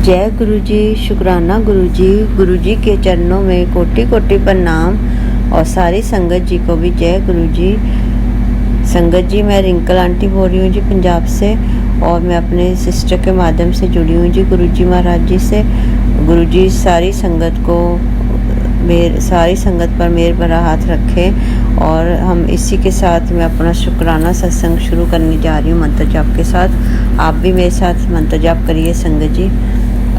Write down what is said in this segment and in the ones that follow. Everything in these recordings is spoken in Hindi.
जय गुरु जी, शुक्राना गुरु जी के चरणों में कोटि कोटि प्रणाम। और सारी संगत जी को भी जय गुरु जी। संगत जी, मैं रिंकल आंटी बोल रही हूँ जी, पंजाब से। और मैं अपने सिस्टर के माध्यम से जुड़ी हूँ जी गुरु जी महाराज जी से। गुरु जी सारी संगत पर मेहर भरा हाथ रखें। और हम इसी के साथ मैं अपना शुक्राना सत्संग शुरू करने जा रही हूँ मंत्र जाप के साथ। आप भी मेरे साथ मंत्र जाप करिए संगत जी।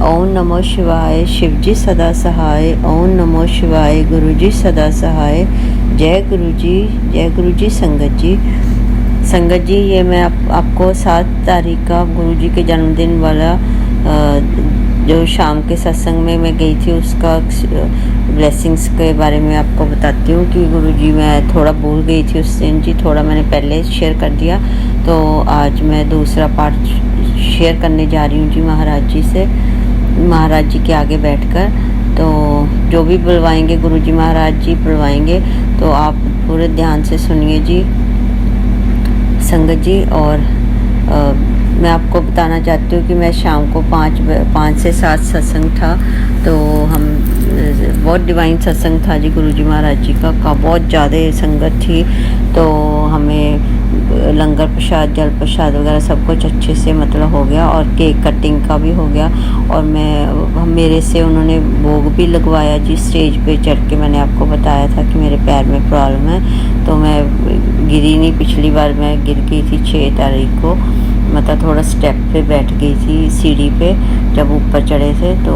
ओम नमो शिवाय, शिव जी सदा सहाय। ओम नमो शिवाय, गुरु जी सदा सहाय। जय गुरु जी संगत जी। संगत जी, ये मैं आपको 7 तारीख का गुरु जी के जन्मदिन वाला जो शाम के सत्संग में मैं गई थी उसका ब्लेसिंग्स के बारे में आपको बताती हूँ कि गुरु जी मैं थोड़ा भूल गई थी उस दिन जी, थोड़ा मैंने पहले शेयर कर दिया। तो आज मैं दूसरा पार्ट शेयर करने जा रही हूँ जी महाराज जी से, महाराज जी के आगे बैठकर। तो जो भी बुलवाएंगे गुरु जी महाराज जी बुलवाएंगे, तो आप पूरे ध्यान से सुनिए जी संगत जी। और मैं आपको बताना चाहती हूँ कि मैं शाम को 5 से 7 सत्संग था। तो हम बहुत डिवाइन सत्संग था जी गुरु जी महाराज जी का बहुत ज़्यादा संगत थी। तो हमें लंगर प्रसाद, जल प्रसाद वगैरह सब कुछ अच्छे से मतलब हो गया, और केक कटिंग का भी हो गया। और मेरे से उन्होंने भोग भी लगवाया जी स्टेज पे चढ़ के। मैंने आपको बताया था कि मेरे पैर में प्रॉब्लम है, तो मैं गिरी नहीं। पिछली बार मैं गिर गई थी 6 तारीख को, मतलब थोड़ा स्टेप पे बैठ गई थी सीढ़ी पे जब ऊपर चढ़े थे, तो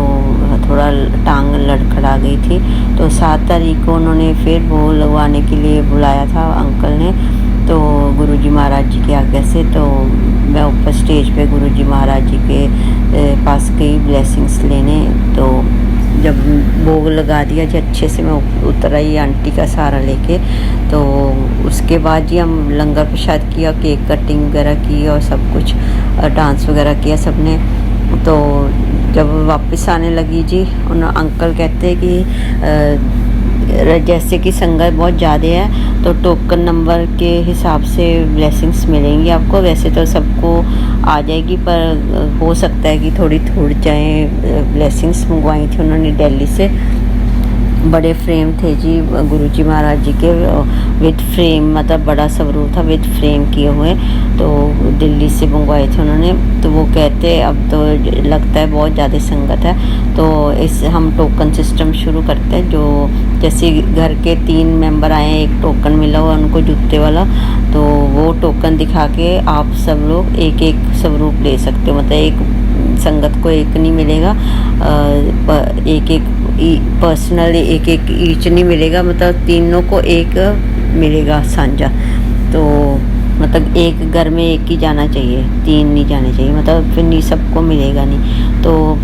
थोड़ा टांग लड़खड़ा गई थी। तो 7 तारीख को उन्होंने फिर भोग लगवाने के लिए बुलाया था अंकल ने, तो गुरु जी महाराज जी के आज्ञा से। तो मैं ऊपर स्टेज पे गुरु जी महाराज जी के पास गई ब्लेसिंग्स लेने। तो जब भोग लगा दिया जी अच्छे से, मैं उतर आई आंटी का सहारा लेके। तो उसके बाद जी हम लंगर प्रसाद किया, केक कटिंग वगैरह की और सब कुछ डांस वगैरह किया सबने। तो जब वापस आने लगी जी, उन अंकल कहते कि जैसे कि संगत बहुत ज़्यादा है तो टोकन नंबर के हिसाब से ब्लेसिंग्स मिलेंगी आपको। वैसे तो सबको आ जाएगी, पर हो सकता है कि थोड़ी थोड़ जाए। ब्लेसिंग्स मंगवाई थी उन्होंने दिल्ली से, बड़े फ्रेम थे जी गुरु जी महाराज जी के विद फ्रेम, मतलब बड़ा स्वरूप था विद फ्रेम किए हुए। तो दिल्ली से मंगवाए थे उन्होंने। तो वो कहते अब तो लगता है बहुत ज़्यादा संगत है, तो हम टोकन सिस्टम शुरू करते हैं। जो जैसे घर के 3 मेंबर आए, एक टोकन मिला हुआ उनको जूते वाला, तो वो टोकन दिखा के आप सब लोग एक एक स्वरूप ले सकते हो। मतलब एक संगत को एक नहीं मिलेगा, एक एक पर्सनल एक ईच नहीं मिलेगा, मतलब तीनों को एक मिलेगा साझा। तो मतलब एक घर में एक ही जाना चाहिए, 3 नहीं जाने चाहिए, मतलब फिर नहीं सबको मिलेगा नहीं। तो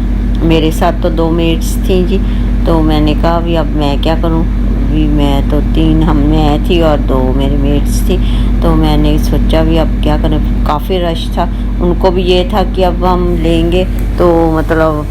मेरे साथ तो 2 मेट्स थी जी, तो मैंने कहा अभी अब मैं क्या करूं, अभी मैं तो 3 मैं थी और 2 मेरी मेट्स थी। तो मैंने सोचा भी अब क्या करें, काफ़ी रश था। उनको भी ये था कि अब हम लेंगे तो मतलब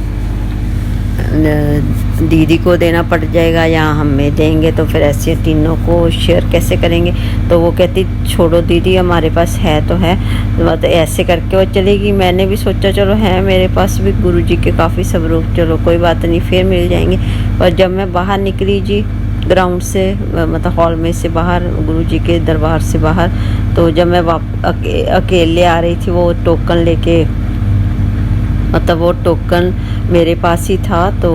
दीदी को देना पड़ जाएगा या हमें देंगे, तो फिर ऐसे तीनों को शेयर कैसे करेंगे। तो वो कहती छोड़ो दीदी, हमारे पास है तो है, मतलब ऐसे करके वो चलेगी। मैंने भी सोचा चलो है मेरे पास भी गुरु जी के काफ़ी स्वरूप, चलो कोई बात नहीं फिर मिल जाएंगे। पर जब मैं बाहर निकली जी ग्राउंड से, मतलब हॉल में से बाहर, गुरु जी के दरबार से बाहर, तो जब मैं अकेले आ रही थी वो टोकन लेके, मतलब वो टोकन मेरे पास ही था। तो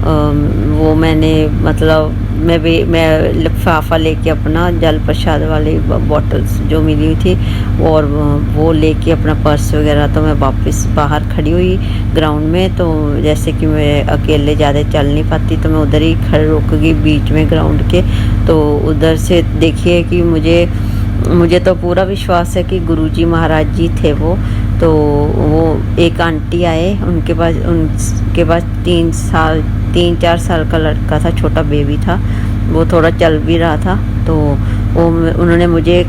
वो मैंने मतलब मैं लिफाफा लेके अपना जल प्रसाद वाली बॉटल्स जो मिली हुई थी और वो लेके अपना पर्स वगैरह, तो मैं वापस बाहर खड़ी हुई ग्राउंड में। तो जैसे कि मैं अकेले ज़्यादा चल नहीं पाती, तो मैं उधर ही खड़े रुक गई बीच में ग्राउंड के। तो उधर से देखिए कि मुझे तो पूरा विश्वास है कि गुरु जी महाराज जी थे वो। तो वो एक आंटी आए, उनके पास 3-4 साल का लड़का था, छोटा बेबी था, वो थोड़ा चल भी रहा था। तो उन्होंने मुझे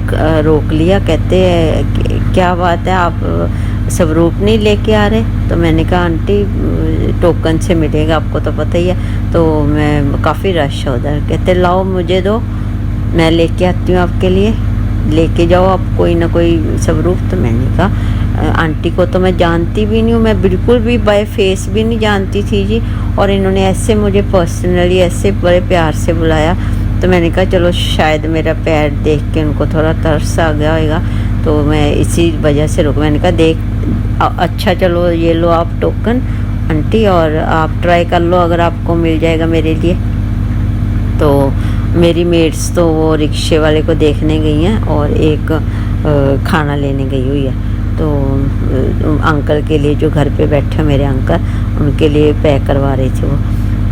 रोक लिया, कहते क्या बात है आप स्वरूप नहीं लेके आ रहे। तो मैंने कहा आंटी टोकन से मिलेगा, आपको तो पता ही है। तो मैं काफ़ी रश है उधर, कहते लाओ मुझे दो, मैं लेके आती हूँ आपके लिए, लेके जाओ आप कोई ना कोई स्वरूप। तो मैंने कहा आंटी को तो मैं जानती भी नहीं हूँ, मैं बिल्कुल भी बाय फेस भी नहीं जानती थी जी। और इन्होंने ऐसे मुझे पर्सनली ऐसे बड़े प्यार से बुलाया, तो मैंने कहा चलो शायद मेरा पैर देख के उनको थोड़ा तरस आ गया होगा, तो मैं इसी वजह से रुक। मैंने कहा देख अच्छा चलो ये लो आप टोकन आंटी, और आप ट्राई कर लो अगर आपको मिल जाएगा मेरे लिए। तो मेरी मेट्स तो वो रिक्शे वाले को देखने गई हैं और एक खाना लेने गई हुई है। तो अंकल के लिए जो घर पे बैठे मेरे अंकल, उनके लिए पैक करवा रहे थे वो।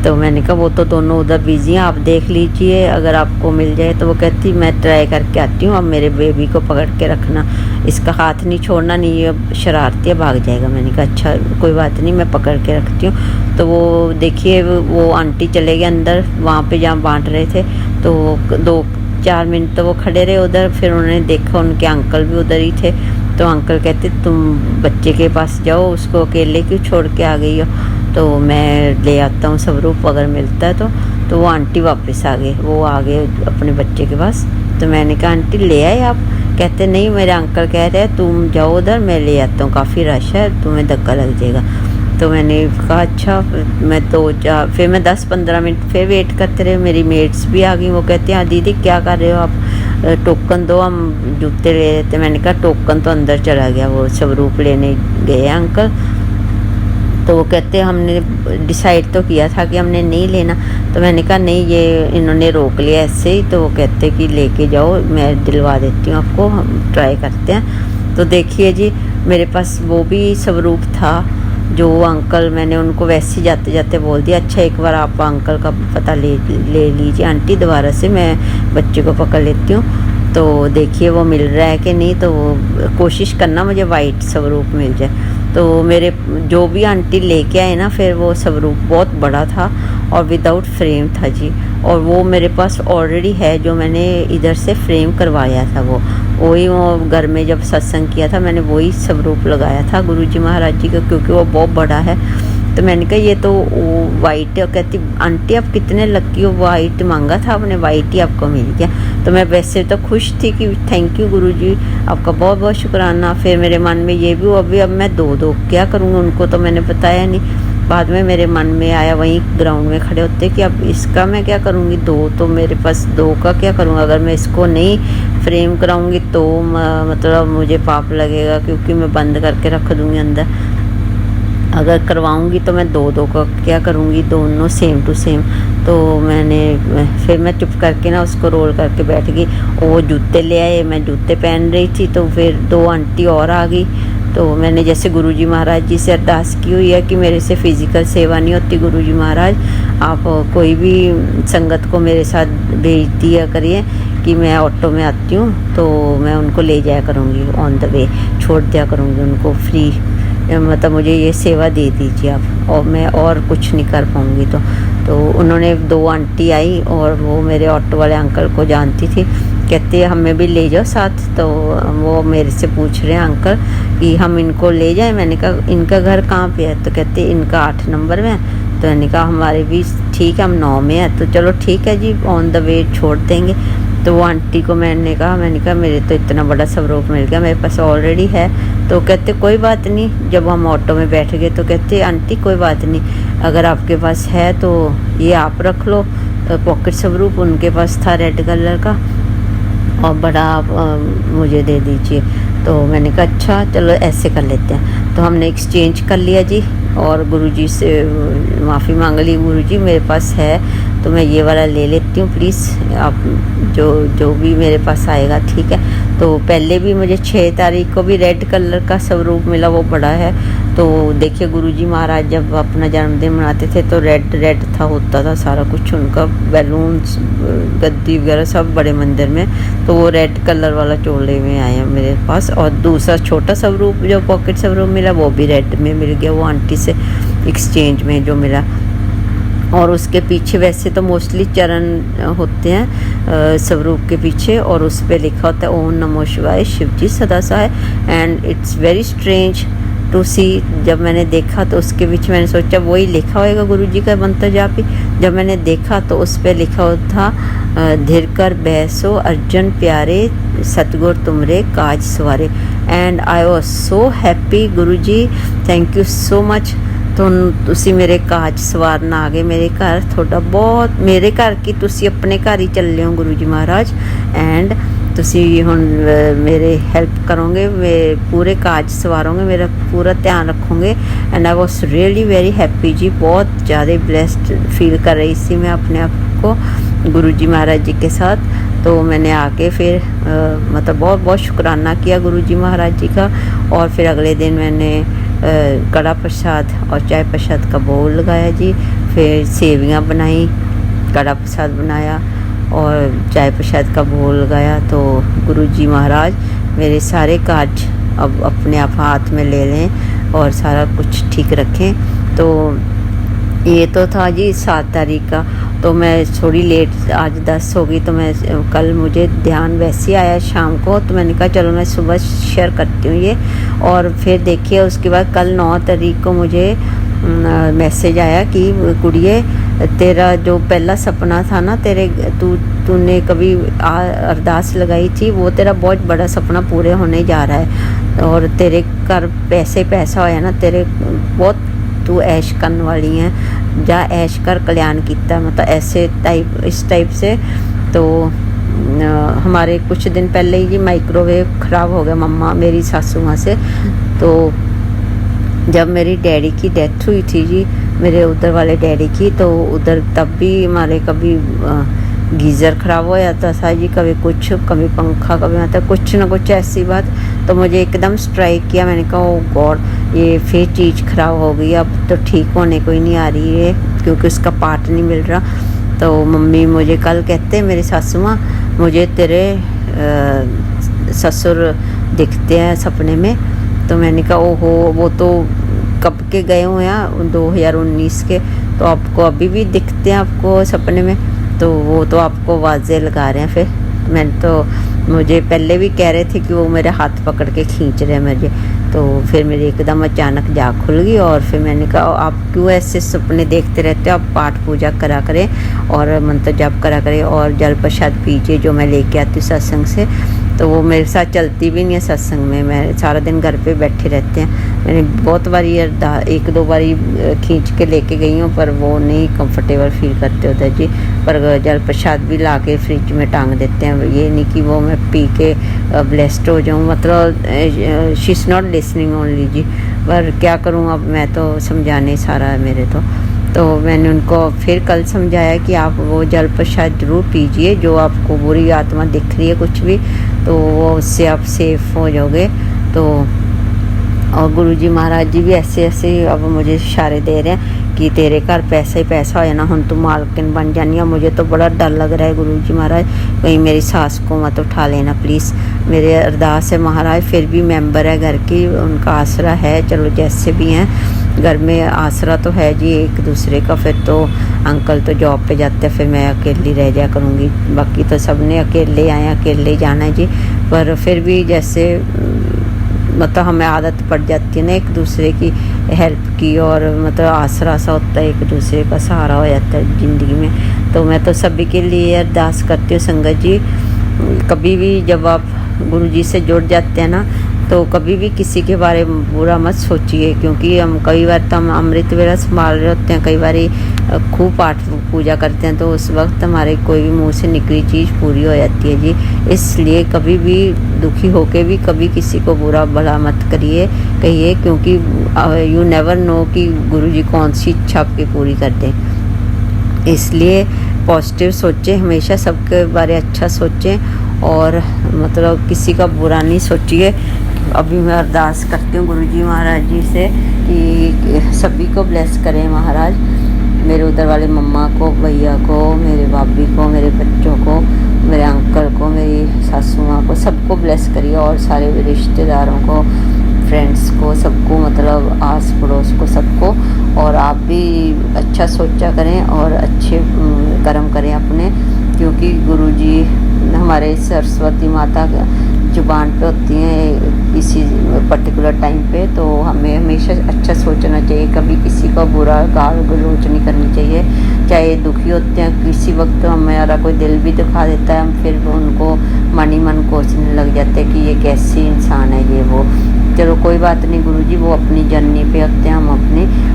तो मैंने कहा वो तो दोनों उधर बिजी हैं, आप देख लीजिए अगर आपको मिल जाए। तो वो कहती मैं ट्राई करके आती हूँ, अब मेरे बेबी को पकड़ के रखना, इसका हाथ नहीं छोड़ना, नहीं ये शरारती है भाग जाएगा। मैंने कहा अच्छा कोई बात नहीं, मैं पकड़ के रखती हूँ। तो वो देखिए वो आंटी चले गए अंदर, वहाँ पे जहाँ बांट रहे थे। तो 2-4 मिनट तो वो खड़े रहे उधर, फिर उन्होंने देखा उनके अंकल भी उधर ही थे। तो अंकल कहते तुम बच्चे के पास जाओ, उसको अकेले क्यों छोड़ के आ गई हो, तो मैं ले आता हूँ स्वरूप अगर मिलता है तो वो आंटी वापस आ गए, वो आ गए अपने बच्चे के पास। तो मैंने कहा आंटी ले आए आप, कहते नहीं मेरे अंकल कह रहे हैं तुम जाओ उधर, मैं ले आता हूँ, काफ़ी रश है, तुम्हें धक्का लग जाएगा। तो मैंने कहा अच्छा। फिर मैं 10-15 मिनट फिर वेट करते रहे, मेरी मेट्स भी आ गई। वो कहते हैं हाँ दीदी क्या कर रहे हो आप, टोकन दो हम जूते ले लेते। मैंने कहा टोकन तो अंदर चला गया, वो स्वरूप लेने गए अंकल। तो वो कहते हमने डिसाइड तो किया था कि हमने नहीं लेना। तो मैंने कहा नहीं ये इन्होंने रोक लिया ऐसे ही। तो वो कहते कि लेके जाओ, मैं दिलवा देती हूँ आपको, हम ट्राई करते हैं। तो देखिए जी मेरे पास वो भी स्वरूप था जो अंकल, मैंने उनको वैसे ही जाते जाते बोल दिया अच्छा एक बार आप अंकल का पता ले लीजिए आंटी, दोबारा से मैं बच्चे को पकड़ लेती हूँ। तो देखिए वो मिल रहा है कि नहीं, तो कोशिश करना मुझे वाइट स्वरूप मिल जाए। तो मेरे जो भी आंटी लेके आए ना, फिर वो स्वरूप बहुत बड़ा था और विदाउट फ्रेम था जी। और वो मेरे पास ऑलरेडी है, जो मैंने इधर से फ्रेम करवाया था वही वो घर में जब सत्संग किया था मैंने वही स्वरूप लगाया था गुरुजी महाराज जी का, क्योंकि वो बहुत बड़ा है। तो मैंने कहा ये तो वाइट है। कहती आंटी आप कितने लकी हो, वाइट मांगा था आपने, वाइट ही आपको मिल गया। तो मैं वैसे तो खुश थी कि थैंक यू गुरुजी, आपका बहुत बहुत शुक्राना। फिर मेरे मन में ये भी हुआ अब मैं दो क्या करूँगी, उनको तो मैंने बताया नहीं। बाद में मेरे मन में आया वहीं ग्राउंड में खड़े होते कि अब इसका मैं क्या करूँगी, 2 तो मेरे पास 2 का क्या करूँगा। अगर मैं इसको नहीं फ्रेम कराऊँगी तो मतलब मुझे पाप लगेगा, क्योंकि मैं बंद करके रख दूँगी अंदर। अगर करवाऊँगी तो मैं 2 का क्या करूँगी, दोनों सेम टू सेम। तो फिर मैं चुप करके ना उसको रोल करके बैठ गई। वो जूते ले आए, मैं जूते पहन रही थी, तो फिर 2 आंटी और आ गई। तो मैंने जैसे गुरुजी महाराज जी से अरदास की हुई है कि मेरे से फिज़िकल सेवा नहीं होती, गुरुजी महाराज आप कोई भी संगत को मेरे साथ भेज दिया करिए कि मैं ऑटो में आती हूँ, तो मैं उनको ले जाया करूँगी, ऑन द वे छोड़ दिया करूँगी उनको फ्री, मतलब मुझे ये सेवा दे दीजिए आप, और मैं और कुछ नहीं कर पाऊँगी। तो उन्होंने 2 आंटी आई और वो मेरे ऑटो वाले अंकल को जानती थी, कहते हमें भी ले जाओ साथ। तो वो मेरे से पूछ रहे हैं अंकल कि हम इनको ले जाएं। मैंने कहा इनका घर कहाँ पे है, तो कहते इनका 8 नंबर में है। तो मैंने कहा हमारे भी ठीक है, हम 9 में है, तो चलो ठीक है जी ऑन द वे छोड़ देंगे। तो वो आंटी को मैंने कहा मेरे तो इतना बड़ा स्वरूप मिल गया, मेरे पास ऑलरेडी है। तो कहते कोई बात नहीं। जब हम ऑटो में बैठ गए तो कहते आंटी कोई बात नहीं, अगर आपके पास है तो ये आप रख लो। पॉकेट स्वरूप उनके पास था रेड कलर का, और बड़ा आप मुझे दे दीजिए। तो मैंने कहा अच्छा चलो ऐसे कर लेते हैं। तो हमने एक्सचेंज कर लिया जी, और गुरुजी से माफ़ी मांग ली, गुरुजी मेरे पास है तो मैं ये वाला ले लेती हूँ, प्लीज़ आप जो भी मेरे पास आएगा ठीक है। तो पहले भी मुझे 6 तारीख को भी रेड कलर का स्वरूप मिला, वो बड़ा है। तो देखिए गुरुजी महाराज जब अपना जन्मदिन मनाते थे तो रेड था, होता था सारा कुछ उनका, बैलून्स गद्दी वगैरह सब बड़े मंदिर में। तो वो रेड कलर वाला चोले में आया मेरे पास। और दूसरा छोटा स्वरूप जो पॉकेट स्वरूप मिला वो भी रेड में मिल गया, वो आंटी से एक्सचेंज में जो मिला। और उसके पीछे वैसे तो मोस्टली चरण होते हैं स्वरूप के पीछे, और उस पर लिखा होता है ओम नमो शिवाय शिवजी सदा सहाय। And it's very strange to see, जब मैंने देखा तो उसके पीछे मैंने सोचा वही लिखा होगा गुरुजी का मंत्र जाप ही। जब मैंने देखा तो उस पर लिखा हुआ था धीर कर बैसो अर्जुन प्यारे सतगुर तुमरे काज सवारे। And I was so happy. Guru ji thank you so much. ਤੁਸੀਂ ਮੇਰੇ ਕਾਜ ਸਵਾਰਨ ਆ ਗਏ ਮੇਰੇ ਘਰ। ਤੁਹਾਡਾ ਬਹੁਤ, ਮੇਰੇ ਘਰ ਕੀ ਤੁਸੀਂ ਆਪਣੇ ਘਰ ਹੀ ਚੱਲੇ ਹੋ ਗੁਰੂ ਜੀ ਮਹਾਰਾਜ। ਐਂਡ ਤੁਸੀਂ ਹੁਣ ਮੇਰੇ ਹੈਲਪ ਕਰੋਗੇ, पूरे काज सवारोगे, मेरा पूरा ध्यान रखोगे। And I was really very happy जी। बहुत ज़्यादा ब्लेस्ड फील कर रही थी मैं अपने आप को गुरु जी महाराज जी के साथ। तो मैंने आके फिर मतलब बहुत बहुत शुक्राना किया गुरु जी महाराज जी का। और फिर अगले दिन मैंने कड़ा प्रसाद और चाय प्रसाद का बोल लगाया जी। फिर सेवियाँ बनाई, कड़ा प्रसाद बनाया और चाय प्रसाद का बोल लगाया। तो गुरु जी महाराज मेरे सारे काज अब अपने आप हाथ में ले लें और सारा कुछ ठीक रखें। तो ये तो था जी 7 तारीख का। तो मैं थोड़ी लेट, आज 10 हो गई, तो मैं कल मुझे ध्यान वैसे ही आया शाम को, तो मैंने कहा चलो मैं सुबह शेयर करती हूँ ये। और फिर देखिए उसके बाद कल 9 तारीख को मुझे मैसेज आया कि कुड़िए तेरा जो पहला सपना था ना, तूने कभी अरदास लगाई थी, वो तेरा बहुत बड़ा सपना पूरे होने जा रहा है। और तेरे घर पैसा होया ना, तेरे बहुत तू ऐश करने वाली हैं, जा ऐश कर कल्याण किता, मतलब ऐसे टाइप, इस टाइप से। तो हमारे कुछ दिन पहले ही माइक्रोवेव ख़राब हो गया मम्मा मेरी सासू माँ से। तो जब मेरी डैडी की डेथ हुई थी जी, मेरे उधर वाले डैडी की, तो उधर तब भी हमारे कभी गीज़र ख़राब हो जाता था जी, कभी कुछ, कभी पंखा, कभी मतलब कुछ ना कुछ ऐसी बात। तो मुझे एकदम स्ट्राइक किया। मैंने कहा ओ गॉड, ये फिर चीज़ ख़राब हो गई, अब तो ठीक होने को ही नहीं आ रही है, क्योंकि उसका पार्ट नहीं मिल रहा। तो मम्मी मुझे कल कहते, मेरी सासू माँ, मुझे तेरे ससुर दिखते हैं सपने में। तो मैंने कहा ओहो, वो तो कब के गए हुए हैं, 2019 के, तो आपको अभी भी दिखते हैं आपको सपने में? तो वो तो आपको वाजे लगा रहे हैं। फिर मैंने तो, मुझे पहले भी कह रहे थे कि वो मेरे हाथ पकड़ के खींच रहे हैं मुझे। तो फिर मेरी एकदम अचानक जाग खुल गई। और फिर मैंने कहा आप क्यों ऐसे सपने देखते रहते हो, आप पाठ पूजा करा करें और मंत्र जाप करा करें और जल प्रसाद पीजिए जो मैं लेके आती हूँ सत्संग से। तो वो मेरे साथ चलती भी नहीं है सत्संग में, मैं सारा दिन घर पे बैठे रहते हैं। मैंने बहुत बारी 1-2 बारी खींच के लेके गई हूँ, पर वो नहीं कंफर्टेबल फील करते होते जी। पर जल प्रसाद भी ला के फ्रिज में टांग देते हैं, ये नहीं कि वो मैं पी के ब्लेस्ड हो जाऊँ, मतलब she is not listening only जी। पर क्या करूँ, अब मैं तो समझाने सारा है मेरे। तो मैंने उनको फिर कल समझाया कि आप वो जल प्रसाद जरूर पीजिए, जो आपको बुरी आत्मा दिख रही है कुछ भी, तो वो उससे आप सेफ हो जाओगे। तो और गुरुजी महाराज जी भी ऐसे ऐसे अब मुझे इशारे दे रहे हैं कि तेरे घर पैसा ही पैसा हो जाना, हुन तू मालकिन बन जानी है। मुझे तो बड़ा डर लग रहा है गुरुजी महाराज, कहीं मेरी सास को मत उठा लेना प्लीज़। मेरे अरदास है महाराज, फिर भी मेंबर है घर की, उनका आसरा है, चलो जैसे भी हैं घर में आसरा तो है जी एक दूसरे का। फिर तो अंकल तो जॉब पे जाते हैं, फिर मैं अकेली रह जाया करूँगी, बाकी तो सब ने अकेले आए, अकेले जाना है जी। पर फिर भी जैसे मतलब हमें आदत पड़ जाती है ना एक दूसरे की हेल्प की, और मतलब आसरा सा होता है, एक दूसरे का सहारा हो जाता है ज़िंदगी में। तो मैं तो सभी के लिए अरदास करती हूँ संगत जी, कभी भी जब आप गुरु जी से जुड़ जाते हैं ना, तो कभी भी किसी के बारे में बुरा मत सोचिए, क्योंकि हम कई बार तो हम अमृत वेला संभाल रहे होते हैं, कई बार खूब पाठ पूजा करते हैं, तो उस वक्त हमारे कोई भी मुंह से निकली चीज़ पूरी हो जाती है जी। इसलिए कभी भी दुखी होके भी कभी किसी को बुरा भला मत कहिए, क्योंकि यू नेवर नो कि गुरु जी कौन सी इच्छा आपकी पूरी कर दें। इसलिए पॉजिटिव सोचें, हमेशा सबके बारे अच्छा सोचें और मतलब किसी का बुरा नहीं सोचिए। अभी मैं अरदास करती हूँ गुरु जी महाराज जी से कि सभी को ब्लेस करें महाराज, मेरे उधर वाले मम्मा को, भैया को, मेरे भाभी को, मेरे बच्चों को, मेरे अंकल को, मेरी सासू माँ को, सबको ब्लेस करिए, और सारे रिश्तेदारों को, फ्रेंड्स को, सबको, मतलब आस पड़ोस को, सबको। और आप भी अच्छा सोचा करें और अच्छे कर्म करें अपने, क्योंकि गुरुजी हमारे सरस्वती माता जुबान पे होती हैं किसी पर्टिकुलर टाइम पे, तो हमें हमेशा अच्छा सोचना चाहिए, कभी किसी का बुरा गाल गलौज नहीं करनी चाहिए। चाहे दुखी होते हैं किसी वक्त, हमारा कोई दिल भी दुखा देता है, हम फिर उनको मन ही मन कोसने लग जाते कि ये कैसी इंसान है ये वो। चलो कोई बात नहीं गुरुजी, वो अपनी जर्नी पे होते हैं,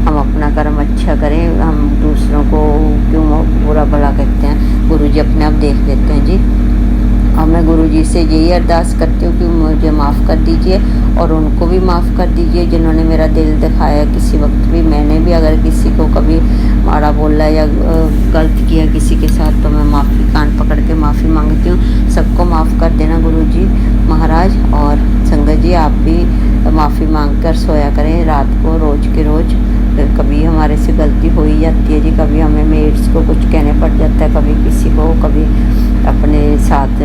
हम अपना कर्म अच्छा करें, हम दूसरों को क्यों बुरा भला कहते हैं, गुरुजी अपने आप देख लेते हैं जी। और मैं गुरुजी से यही अरदास करती हूँ कि मुझे माफ़ कर दीजिए और उनको भी माफ़ कर दीजिए जिन्होंने मेरा दिल दिखाया किसी वक्त भी। मैंने भी अगर किसी को कभी माड़ा बोला या गलत किया किसी के साथ तो मैं माफ़ी कान पकड़ के माफ़ी मांगती हूँ। सबको माफ़ कर देना गुरुजी महाराज। और संगत जी आप भी माफ़ी मांग कर सोया करें रात को, रोज़ के रोज़। कभी हमारे से गलती हो ही जाती है जी, कभी हमें मेड्स को कुछ कहने पड़ जाता है, कभी किसी को, कभी अपने साथ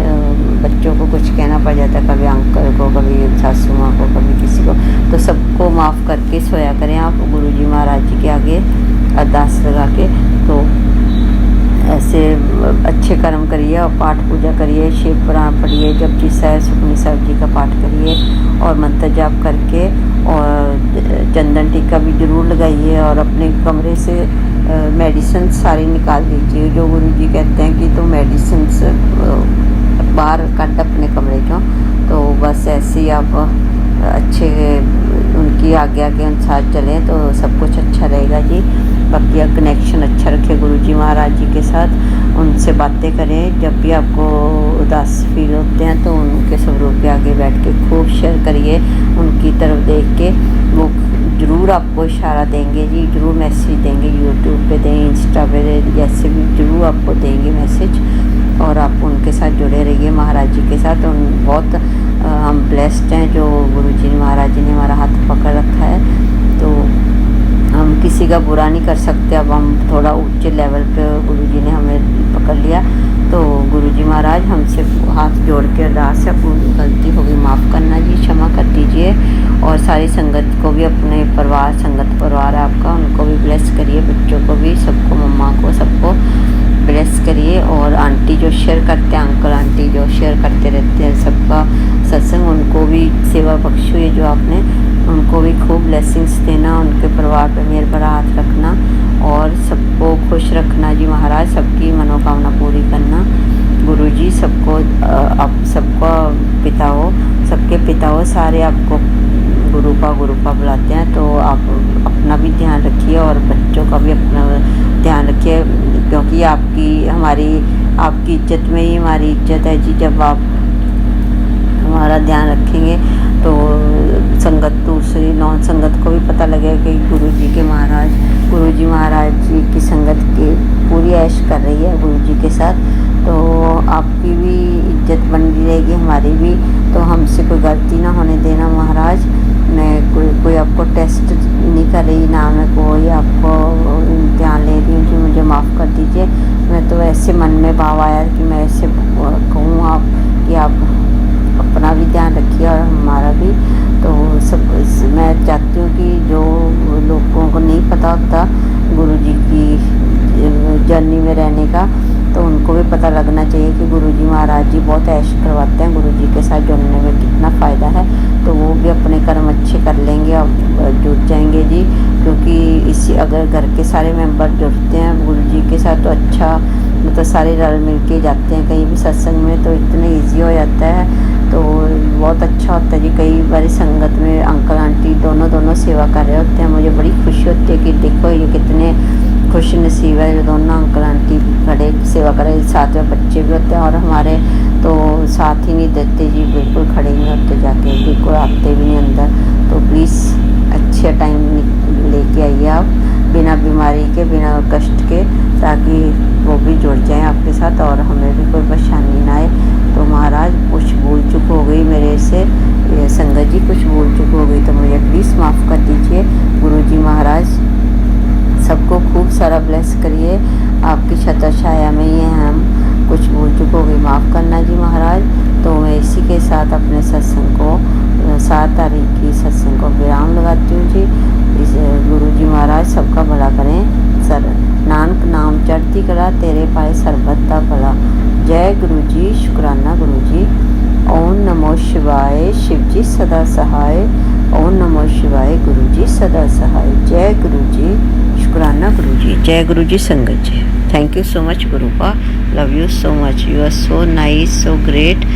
बच्चों को कुछ कहना पड़ जाता है, कभी अंकल को, कभी सासू माँ को, कभी किसी को। तो सबको माफ़ करके सोया करें आप गुरुजी महाराज जी के आगे अरदास लगा के। तो ऐसे अच्छे कर्म करिए और पाठ पूजा करिए, शिव पुराण पढ़िए, जपजी साहिब सुखमनी साहिब जी का पाठ करिए और मंत्र जाप करके और चंदन टीका भी जरूर लगाइए और अपने कमरे से मेडिसिन सारी निकाल दीजिए। जो गुरुजी कहते हैं कि तो मेडिसिन बाहर कट अपने कमरे को। तो बस ऐसे ही आप अच्छे उनकी आज्ञा के अनुसार चलें तो सब कुछ अच्छा रहेगा जी। बाकी आप कनेक्शन अच्छा रखें गुरुजी महाराज जी के साथ, उनसे बातें करें। जब भी आपको उदास फील होते हैं तो उनके स्वरूप के आगे बैठ के खूब शेयर करिए, उनकी तरफ देख के वो ज़रूर आपको इशारा देंगे जी, ज़रूर मैसेज देंगे, यूट्यूब पे दें, इंस्टा पे दें, जैसे भी ज़रूर आपको देंगे मैसेज। और आप उनके साथ जुड़े रहिए महाराज जी के साथ। उन बहुत हम ब्लेस्ड हैं जो गुरुजी महाराज जी ने हमारा हाथ पकड़ रखा है। तो हम किसी का बुरा नहीं कर सकते। अब हम थोड़ा ऊंचे लेवल पे गुरुजी ने हमें पकड़ लिया तो गुरुजी महाराज हमसे हाथ जोड़ के अरदास है, पूरी गलती होगी माफ़ करना जी, क्षमा कर दीजिए। और सारी संगत को भी, अपने परिवार संगत परिवार है आपका, उनको भी ब्लेस करिए, बच्चों को भी, सबको, मम्मा को, सबको ब्लेस करिए। और आंटी जो शेयर करते हैं, अंकल आंटी जो शेयर करते रहते हैं सबका सत्संग, उनको भी सेवा बख्शो जो आपने, उनको भी खूब ब्लेसिंग्स देना, उनके परिवार पे मेरे पर हाथ रखना और सबको खुश रखना जी महाराज, सबकी मनोकामना पूरी करना गुरुजी। सबको आप सबको पिता हो, सबके पिता हो, सारे आपको गुरुपा बुलाते हैं। तो आप अपना भी ध्यान रखिए और बच्चों का भी अपना ध्यान रखिए, क्योंकि आपकी इज्जत में ही हमारी इज्जत है जी। जब आप हमारा ध्यान रखेंगे तो संगत, दूसरी नॉन संगत को भी पता लगेगा कि गुरुजी महाराज जी की संगत की पूरी ऐश कर रही है गुरुजी के साथ। तो आपकी भी इज्जत बनी रहेगी, हमारी भी। तो हमसे कोई गलती ना होने देना महाराज। मैं कोई आपको टेस्ट नहीं कर रही, ना मैं कोई आपको इम्तिहान ले रही हूँ कि मुझे माफ़ कर दीजिए। मैं तो ऐसे मन में भाव आया कि मैं ऐसे कहूँ आप कि आप अपना भी ध्यान रखिए और हमारा भी। तो सब मैं चाहती हूँ कि जो लोगों को नहीं पता होता गुरुजी की जर्नी में रहने का, तो उनको भी पता लगना चाहिए कि गुरुजी महाराज जी बहुत ऐश करवाते हैं, गुरुजी के साथ जुड़ने में कितना फ़ायदा है। तो वो भी अपने कर्म अच्छे कर लेंगे और जुड़ जाएंगे जी। क्योंकि अगर घर के सारे मेंबर जुड़ते हैं गुरुजी के साथ तो अच्छा, मतलब सारे रल मिल के जाते हैं कहीं भी सत्संग में, तो इतना ईजी हो जाता है। तो बहुत अच्छा होता है जी। कई बार संगत में अंकल आंटी दोनों सेवा कर रहे होते हैं, मुझे बड़ी खुशी होती है कि देखो ये कितने खुश नसीब है जो दोनों अंकल आंटी खड़े सेवा कर रहे, साथ में बच्चे भी होते हैं। और हमारे तो साथ ही नहीं देते जी, बिल्कुल खड़े नहीं होते, जाके बिल्कुल आते भी नहीं अंदर। तो प्लीज़ अच्छे टाइम लेके आइए आप, बिना बीमारी के, बिना कष्ट के, ताकि वो भी जुड़ जाएं आपके साथ और हमें भी कोई परेशानी ना आए। तो महाराज कुछ भूल चूक हो गई मेरे से, संगत जी कुछ भूल चूक हो गई तो मुझे प्लीज़ माफ़ कर दीजिए। गुरुजी महाराज सबको खूब सारा ब्लेस करिए, आपकी छत्र छाया में ही हैं हम। कुछ भूल चूक हो गई माफ़ करना जी महाराज। तो मैं इसी के साथ अपने सत्संग को 7 तारीख की सत्संग को विराम लगाती हूँ जी। इस गुरुजी महाराज सबका भला करें। सर नानक नाम चढ़ती कला, तेरे पाए सरबत दा भला। जय गुरुजी, शुक्राना गुरुजी। ओम नमो शिवाय, शिवजी सदा सहाय। ओम नमो शिवाय, गुरुजी सदा सहाय। जय गुरुजी, शुक्राना गुरुजी। जय गुरुजी संगत जी। थैंक यू सो मच गुरुपा। Love you so much, you are so nice, so great.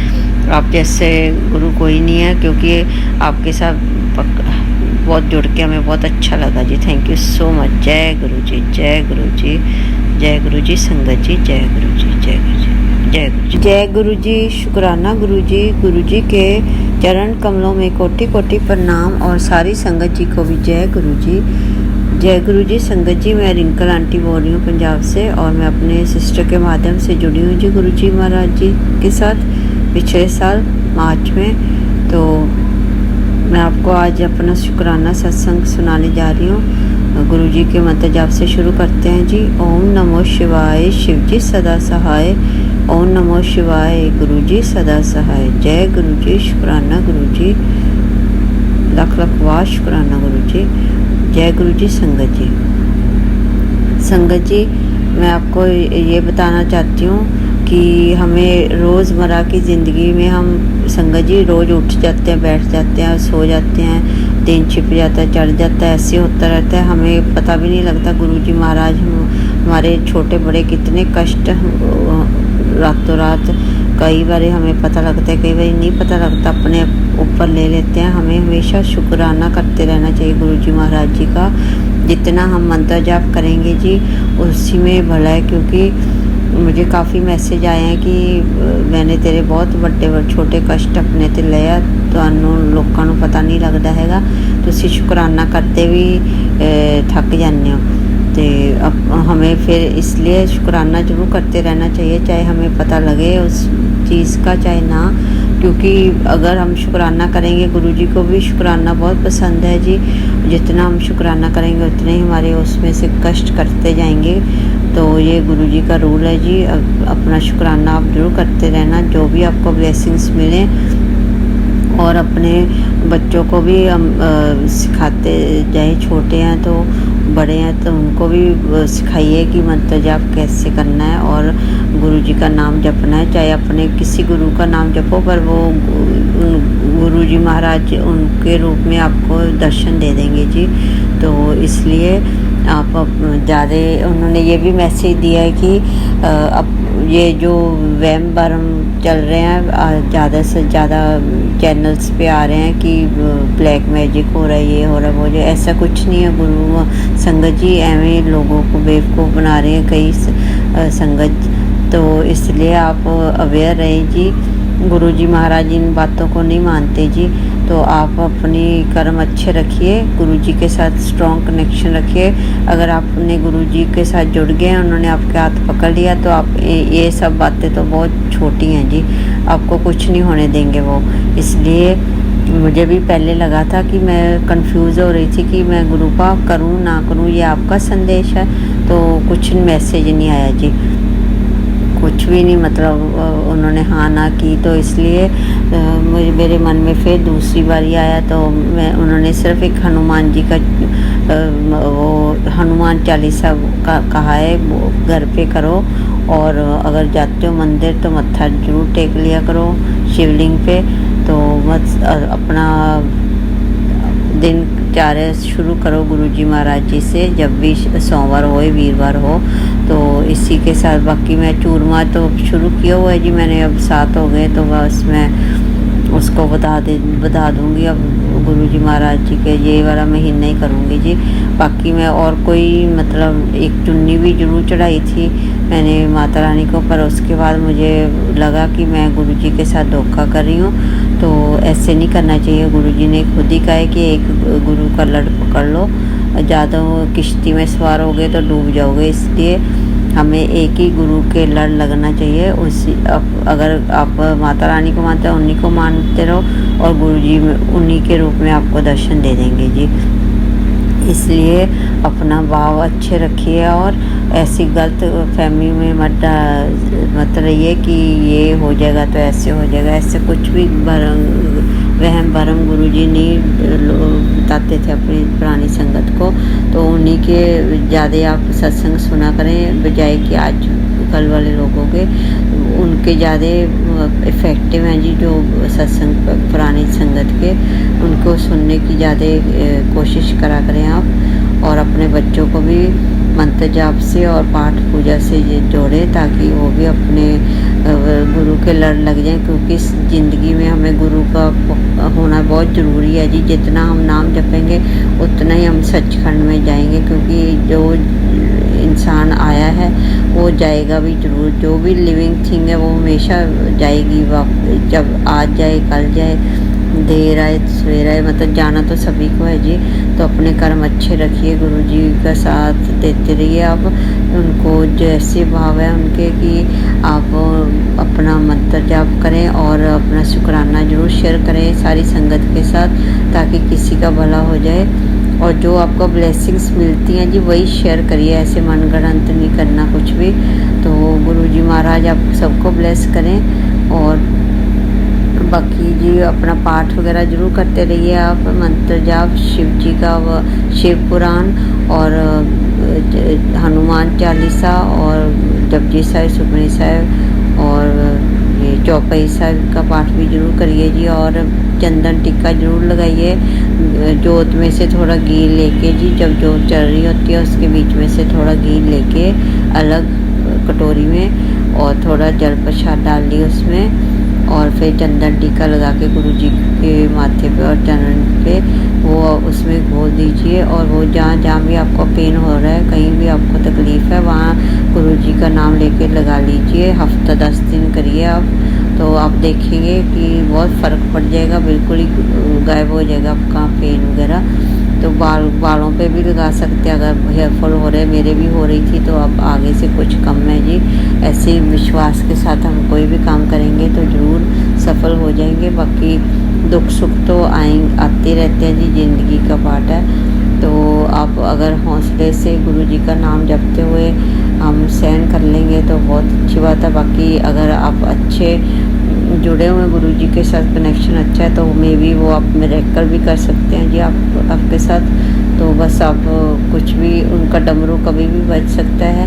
आप जैसे गुरु कोई नहीं है, क्योंकि आपके साथ बहुत जुड़ के हमें बहुत अच्छा लगा जी। Thank you so much. जय गुरु जी, जय गुरु जी, जय गुरु जी। संगत जी जय गुरु जी, जय गुरु जी, जय गुरु जी, जय गुरु जी। शुक्राना गुरु जी के चरण कमलों में कोटि कोटि प्रणाम, और सारी संगत जी को भी जय गुरु जी, जय गुरु जी। संगत जी मैं रिंकल आंटी बोल रही हूँ पंजाब से, और मैं अपने सिस्टर के माध्यम से जुड़ी हूँ जी गुरु जी महाराज जी के साथ पिछले साल मार्च में। तो मैं आपको आज अपना शुक्राना सत्संग सुनाने जा रही हूँ। गुरु जी के मंत्र जाप से शुरू करते हैं जी। ओम नमो शिवाय, शिव जी सदा सहाय। ओम नमो शिवाय, गुरु जी सदा सहाय। जय गुरु जी। शुक्राना गुरु जी, लख लख वाह शुक्राना गुरु जी। जय गुरु जी। संगत जी, संगत जी मैं आपको ये बताना चाहती हूँ कि हमें रोज़मर्रा की ज़िंदगी में हम संगत जी रोज़ उठ जाते हैं, बैठ जाते हैं, सो जाते हैं, दिन छिप जाता है, चढ़ जाता है, ऐसे होता रहता है, हमें पता भी नहीं लगता। गुरु जी महाराज हमारे छोटे बड़े कितने कष्ट रातों रात कई बार हमें पता लगता है, कई बार नहीं पता लगता, अपने ऊपर ले लेते हैं। हमें हमेशा शुक्राना करते रहना चाहिए गुरु जी महाराज जी का। जितना हम मंत्र जाप करेंगे जी उसी में भला है, क्योंकि मुझे काफ़ी मैसेज आए हैं कि मैंने तेरे बहुत बड़े छोटे कष्ट अपने ते लिया, ਤੁਹਾਨੂੰ ਲੋਕਾਂ ਨੂੰ पता नहीं लगता हैगा, तुसी शुक्राना करते भी थक जाते हो। तो हमें फिर इसलिए शुक्राना जरूर करते रहना चाहिए, चाहे हमें पता लगे उस चीज़ का चाहे ना, क्योंकि अगर हम शुक्राना करेंगे, गुरु जी को भी शुक्राना बहुत पसंद है जी। जितना हम शुक्राना करेंगे उतने ही हमारे उसमें से कष्ट करते जाएंगे। तो ये गुरु जी का रूल है जी। अपना शुक्राना आप जरूर करते रहना, जो भी आपको ब्लेसिंग्स मिले, और अपने बच्चों को भी हम सिखाते जाए। छोटे हैं तो बड़े हैं तो उनको भी सिखाइए कि मंत्र जाप कैसे करना है और गुरु जी का नाम जपना है। चाहे अपने किसी गुरु का नाम जपो, पर वो गुरु जी महाराज उनके रूप में आपको दर्शन दे देंगे जी। तो इसलिए आप ज़्यादा, उन्होंने ये भी मैसेज दिया है कि अब ये जो वहम भरम चल रहे हैं, ज़्यादा से ज़्यादा चैनल्स पे आ रहे हैं कि ब्लैक मैजिक हो रहा है, ये हो रहा है, वो जो, ऐसा कुछ नहीं है। गुरु संगत जी एवं लोगों को बेवकूफ़ बना रहे हैं कई संगत। तो इसलिए आप अवेयर रहें जी। गुरु जी महाराज इन बातों को नहीं मानते जी। तो आप अपनी कर्म अच्छे रखिए, गुरु जी के साथ स्ट्रॉन्ग कनेक्शन रखिए। अगर आपने गुरु जी के साथ जुड़ गए, उन्होंने आपके हाथ पकड़ लिया, तो आप ये सब बातें तो बहुत छोटी हैं जी, आपको कुछ नहीं होने देंगे वो। इसलिए मुझे भी पहले लगा था कि मैं कंफ्यूज हो रही थी कि मैं गुरु का करूं ना करूं, ये आपका संदेश है, तो कुछ मैसेज नहीं आया जी, कुछ भी नहीं, मतलब उन्होंने हाँ ना की। तो इसलिए मेरे मन में फिर दूसरी बारी आया, तो मैं उन्होंने सिर्फ एक हनुमान जी का वो हनुमान चालीसा का कहा है, वो घर पे करो, और अगर जाते हो मंदिर तो मत्था जरूर टेक लिया करो शिवलिंग पे। तो मत अपना दिनचर्या शुरू करो गुरु जी महाराज जी से, जब भी सोमवार हो वीरवार हो। तो इसी के साथ बाकी मैं चूरमा तो शुरू किया हुआ है जी मैंने, अब 7 हो गए, तो बस मैं उसको बता दूंगी अब गुरु जी महाराज जी के ये वाला महीना ही करूँगी जी। बाकी मैं और कोई मतलब एक चुन्नी भी जरूर चढ़ाई थी मैंने माता रानी को, पर उसके बाद मुझे लगा कि मैं गुरु जी के साथ धोखा कर रही हूँ, तो ऐसे नहीं करना चाहिए। गुरु जी ने खुद ही कहा है कि एक गुरु का लड़ पकड़ लो, ज़्यादा किश्ती में सवार हो गए तो डूब जाओगे, इसलिए हमें एक ही गुरु के लड़ लगना चाहिए। उसी अगर आप माता रानी को मानते हो उन्हीं को मानते रहो, और गुरु जी उन्हीं के रूप में आपको दर्शन दे देंगे जी। इसलिए अपना भाव अच्छे रखिए, और ऐसी गलत फहमी में मत रहिए कि ये हो जाएगा तो ऐसे हो जाएगा, ऐसे कुछ भी वहम भरम गुरु जी नहीं बताते थे अपनी पुरानी संगत को। तो उन्हीं के ज़्यादा आप सत्संग सुना करें, बजाय कि आज कल वाले लोगों के, उनके ज़्यादा इफ़ेक्टिव हैं जी जो सत्संग पुरानी संगत के, उनको सुनने की ज़्यादा कोशिश करा करें आप। और अपने बच्चों को भी मंत्र जाप से और पाठ पूजा से ये जोड़ें, ताकि वो भी अपने गुरु के लड़ लग जाएं, क्योंकि इस ज़िंदगी में हमें गुरु का होना बहुत ज़रूरी है जी। जितना हम नाम जपेंगे उतना ही हम सचखंड में जाएंगे, क्योंकि जो इंसान आया है वो जाएगा भी ज़रूर। जो भी लिविंग थिंग है वो हमेशा जाएगी, जब आज जाए कल जाए, देर आए सवेर आए, मतलब जाना तो सभी को है जी। तो अपने कर्म अच्छे रखिए, गुरु जी का साथ देते रहिए आप उनको, जैसे भाव है उनके कि आप अपना मंत्र जाप करें और अपना शुक्राना जरूर शेयर करें सारी संगत के साथ, ताकि किसी का भला हो जाए। और जो आपको ब्लेसिंग्स मिलती हैं जी वही शेयर करिए, ऐसे मनगढ़ंत नहीं करना कुछ भी। तो गुरु जी महाराज आप सबको ब्लेस करें। और बाकी जी अपना पाठ वगैरह जरूर करते रहिए आप, मंत्र जाप, शिव जी का शिव पुराण और हनुमान चालीसा और जपजी साहिब, सुखमनी साहिब और ये चौपाई साहिब का पाठ भी जरूर करिए जी। और चंदन टिक्का जरूर लगाइए, जोत में से थोड़ा घी लेके जी, जब जोत चल रही होती है उसके बीच में से थोड़ा घी लेके अलग कटोरी में, और थोड़ा जल प्रसाद डाल ली उसमें, और फिर चंदन टीका लगा के गुरु जी के माथे पे और चरण पे वो उसमें घोल दीजिए। और वो जहाँ जहाँ भी आपको पेन हो रहा है, कहीं भी आपको तकलीफ़ है, वहाँ गुरु जी का नाम लेके लगा लीजिए। हफ्ता 10 दिन करिए आप, तो आप देखेंगे कि बहुत फ़र्क पड़ जाएगा, बिल्कुल ही गायब हो जाएगा आपका पेन वगैरह। तो बालों पे भी लगा सकते हैं, अगर हेयर फॉल हो रहे, मेरे भी हो रही थी, तो अब आगे से कुछ कम है जी। ऐसे ही विश्वास के साथ हम कोई भी काम करेंगे तो ज़रूर सफल हो जाएंगे। बाकी दुख सुख तो आते रहते हैं जी, ज़िंदगी का पार्ट है। तो आप अगर हौसले से गुरु जी का नाम जपते हुए हम सहन कर लेंगे तो बहुत अच्छी बात है। बाकी अगर आप अच्छे जुड़े हुए गुरु जी के साथ, कनेक्शन अच्छा है, तो मे भी वो आप मिरेकल भी कर सकते हैं जी आपके साथ। तो बस आप कुछ भी, उनका डमरू कभी भी बज सकता है,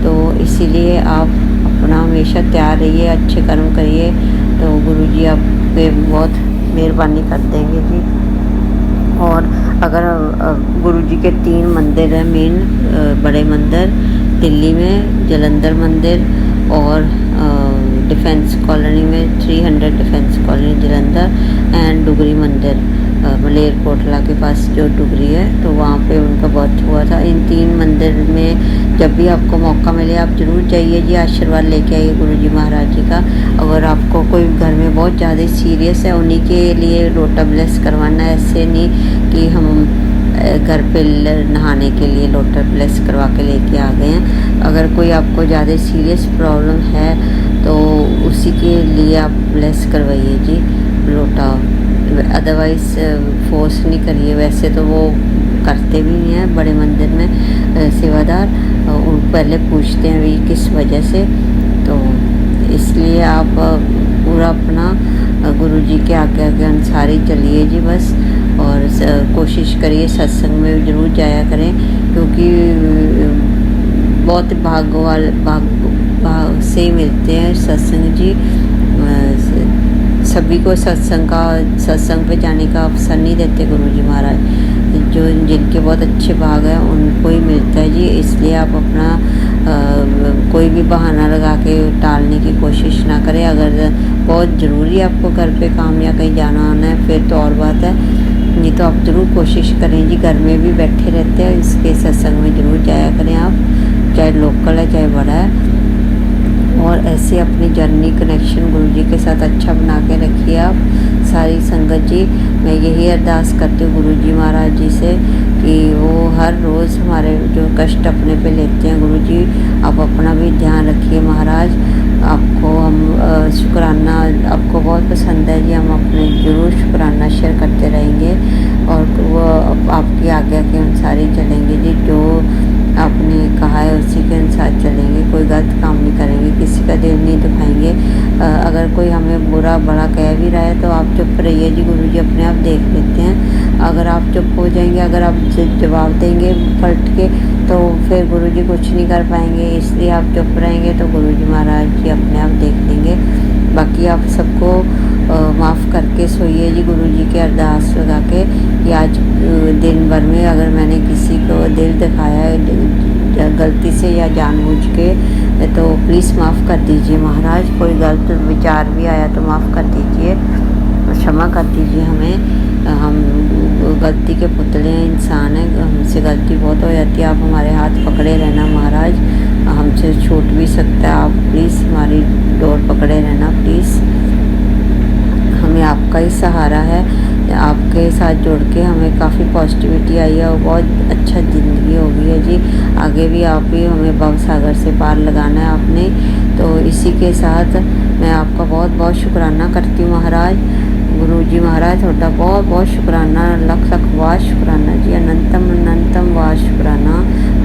तो इसीलिए आप अपना हमेशा तैयार रहिए, अच्छे कर्म करिए, तो गुरु जी आप पे बहुत मेहरबानी कर देंगे जी। और अगर गुरु जी के 3 मंदिर हैं मेन, बड़े मंदिर दिल्ली में, जलंधर मंदिर और डिफेंस कॉलोनी में 300 defence colony Jalandhar, and Dugri मंदिर मलेरकोटला के पास जो डुगरी है, तो वहाँ पे उनका बर्थ हुआ था। इन 3 मंदिर में जब भी आपको मौका मिले आप ज़रूर जाइए जी, आशीर्वाद लेके आइए गुरु जी महाराज जी का। अगर आपको कोई घर में बहुत ज़्यादा सीरियस है, उन्हीं के लिए लोटा ब्लेस करवाना है, ऐसे नहीं कि हम घर पे नहाने के लिए लोटा ब्लेस करवा के लेके आ गए हैं। अगर कोई आपको ज़्यादा सीरियस प्रॉब्लम है तो उसी के लिए आप ब्लेस करवाइए जी लोटा, अदरवाइज़ फोर्स नहीं करिए। वैसे तो वो करते भी नहीं हैं बड़े मंदिर में सेवादार, उन पहले पूछते हैं भी किस वजह से, तो इसलिए आप पूरा अपना गुरु जी के आज्ञा के अनुसार ही चलिए जी बस। और कोशिश करिए सत्संग में ज़रूर जाया करें, क्योंकि बहुत भाग से ही मिलते हैं सत्संग जी। सभी को सत्संग पे जाने का अवसर नहीं देते गुरु जी महाराज, जो जिनके बहुत अच्छे भाग हैं उनको ही मिलता है जी। इसलिए आप अपना कोई भी बहाना लगा के टालने की कोशिश ना करें। अगर बहुत ज़रूरी है आपको घर पे काम या कहीं जाना आना है फिर तो और बात है, नहीं तो आप ज़रूर कोशिश करें जी। घर में भी बैठे रहते हैं, इसके सत्संग में ज़रूर जाया करें आप, चाहे लोकल है चाहे बड़ा है। और ऐसे अपनी जर्नी कनेक्शन गुरु जी के साथ अच्छा बना के रखिए आप सारी संगत जी। मैं यही अरदास करती हूँ गुरु जी महाराज जी से कि वो हर रोज़ हमारे जो कष्ट अपने पे लेते हैं गुरु जी, आप अपना भी ध्यान रखिए महाराज। आपको हम शुक्राना आपको बहुत पसंद है जी, हम अपने ज़रूर शुक्राना शेयर करते रहेंगे और वो आपकी आज्ञा के अनुसार ही चलेंगे जी। जो आपने कहा है उसी के अनुसार चलेंगे, कोई गलत काम नहीं करेंगे, किसी का दिल नहीं दुखाएंगे। अगर कोई हमें बुरा बड़ा कह भी रहा है तो आप चुप रहिए जी, गुरु जी अपने आप देख लेते हैं। अगर आप चुप हो जाएंगे, अगर आप जवाब देंगे पलट के, तो फिर गुरु जी कुछ नहीं कर पाएंगे। इसलिए आप चुप रहेंगे तो गुरु जी महाराज जी अपने आप देख लेंगे। बाकी आप सबको माफ़ करके सोइए जी, गुरु जी के अरदास लगा के कि आज दिन भर में अगर मैंने किसी को दिल दिखाया है गलती से या जानबूझ के, तो प्लीज़ माफ़ कर दीजिए महाराज। कोई गलत विचार भी आया तो माफ़ कर दीजिए, क्षमा कर दीजिए हमें। हम गलती के पुतले हैं, इंसान हैं, हमसे गलती बहुत हो जाती है। आप हमारे हाथ पकड़े रहना महाराज, हमसे छूट भी सकता है। आप प्लीज़ हमारी डोर पकड़े रहना प्लीज़। हमें आपका ही सहारा है, आपके साथ जुड़ के हमें काफ़ी पॉजिटिविटी आई है और बहुत अच्छा ज़िंदगी हो गई है जी। आगे भी आप ही हमें भव सागर से पार लगाना है आपने। तो इसी के साथ मैं आपका बहुत बहुत शुक्राना करती हूँ महाराज। गुरु जी महाराज थोड़ा बहुत बहुत शुक्राना, लख लख वाह शुक्राना जी, अनंतम अनंतम वाह शुक्राना,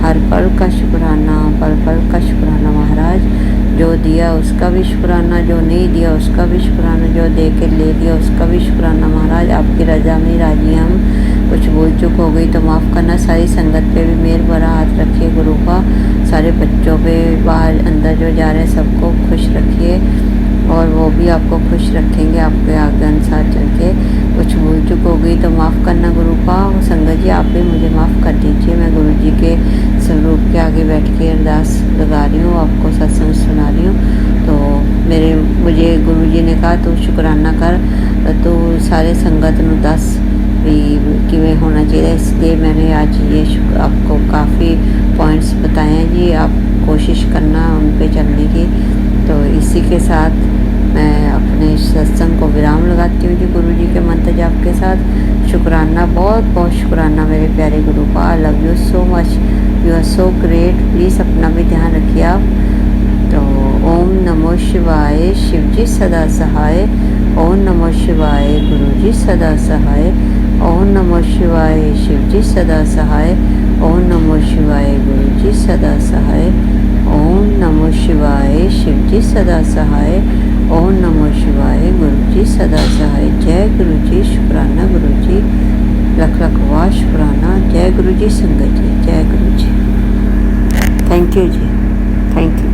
हर पल का शुक्राना, पल पल का शुक्राना महाराज। जो दिया उसका भी शुक्राना, जो नहीं दिया उसका भी शुक्राना, जो दे के ले लिया उसका भी शुक्राना महाराज। आपकी रजा में राजी हम, कुछ भूल चूक हो गई तो माफ़ करना। सारी संगत पे भी मेहर भरा हाथ रखिए गुरु का, सारे बच्चों पे, बाहर अंदर जो जा रहे हैं सबको खुश रखिए और वो भी आपको खुश रखेंगे आपके आगे अनुसार चल के। कुछ भूल चूक हो गई तो माफ़ करना गुरु का। संगत जी आप भी मुझे माफ़ कर दीजिए। मैं गुरु जी के स्वरूप के आगे बैठ के अरदास लगा रही हूँ, आपको सत्संग सुना रही हूँ। तो मुझे गुरु जी ने कहा तू शुक्राना कर, तो सारे संगत ਨੂੰ दस भी किमें होना चाहिए, इसलिए मैंने आज ये आपको काफ़ी पॉइंट्स बताए हैं जी। आप कोशिश करना उन पे चलने की। तो इसी के साथ मैं अपने सत्संग को विराम लगाती हूँ जी, गुरु जी के मंत्र जाप के साथ। शुक्राना, बहुत बहुत शुक्राना मेरे प्यारे गुरु का। I love you so much, you are so great. Please अपना भी ध्यान रखिए आप। तो ओम नमो शिवाय, शिव जी सदा सहाय। ओम नमो शिवाय, गुरु जी सदा सहाय। ओम नमो शिवाय, शिव जी सदा सहाय। ओम नमो शिवाय, गुरु जी सदा सहाय। ओम नमो शिवाय, शिव जी सदा सहाय। ओम नमो शिवाय, गुरु जी सदा सहाय। जय गुरु जी, शुक्राना गुरु जी, लख लख वाह शुक्राना। जय गुरु जी, संगत जी, जय गुरु जी। थैंक यू जी, थैंक यू।